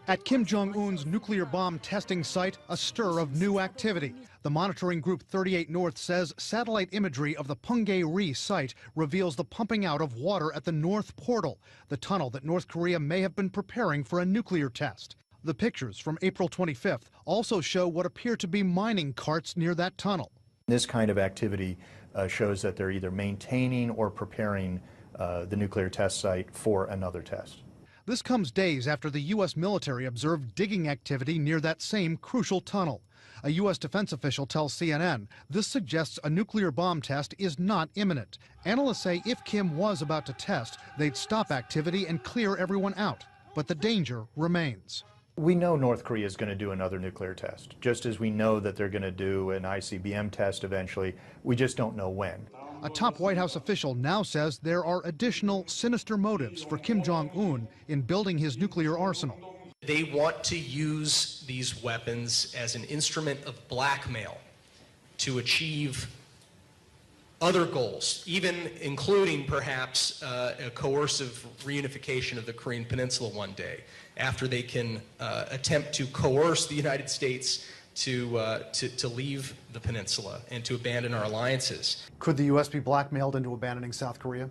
At Kim Jong-un's nuclear bomb testing site, a stir of new activity. The monitoring group 38 North says satellite imagery of the Pyongyang site reveals the pumping out of water at the North Portal, the tunnel that North Korea may have been preparing for a nuclear test. The pictures from April 25th also show what appear to be mining carts near that tunnel. This kind of activity shows that they're either maintaining or preparing the nuclear test site for another test. This comes days after the U.S. military observed digging activity near that same crucial tunnel. A U.S. defense official tells CNN this suggests a nuclear bomb test is not imminent. Analysts say if Kim was about to test, they'd stop activity and clear everyone out. But the danger remains. We know North Korea is going to do another nuclear test, just as we know that they're going to do an ICBM test eventually. We just don't know when. A top White House official now says there are additional sinister motives for Kim Jong-un in building his nuclear arsenal. They want to use these weapons as an instrument of blackmail to achieve other goals, even including perhaps a coercive reunification of the Korean Peninsula one day, after they can attempt to coerce the United States to leave the peninsula and to abandon our alliances. Could the U.S. be blackmailed into abandoning South Korea?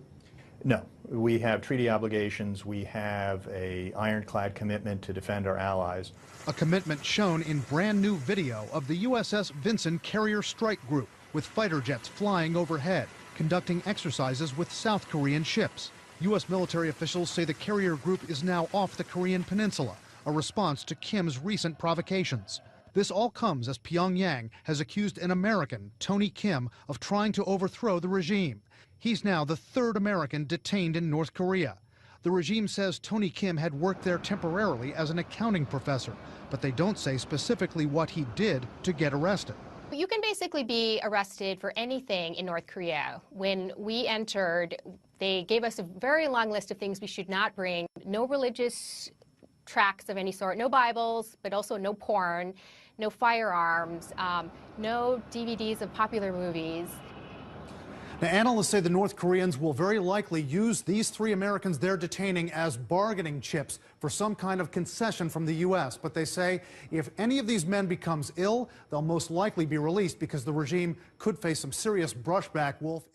No. We have treaty obligations. We have an ironclad commitment to defend our allies. A commitment shown in brand new video of the USS Vinson Carrier Strike Group with fighter jets flying overhead, conducting exercises with South Korean ships. U.S. military officials say the carrier group is now off the Korean peninsula, a response to Kim's recent provocations. This all comes as Pyongyang has accused an American, Tony Kim, of trying to overthrow the regime. He's now the third American detained in North Korea. The regime says Tony Kim had worked there temporarily as an accounting professor, but they don't say specifically what he did to get arrested. You can basically be arrested for anything in North Korea. When we entered, they gave us a very long list of things we should not bring. No religious tracts of any sort, no Bibles, but also no porn, no firearms, no DVDs of popular movies. Now, analysts say the North Koreans will very likely use these three Americans they're detaining as bargaining chips for some kind of concession from the U.S. But they say if any of these men becomes ill, they'll most likely be released because the regime could face some serious brushback, Wolf.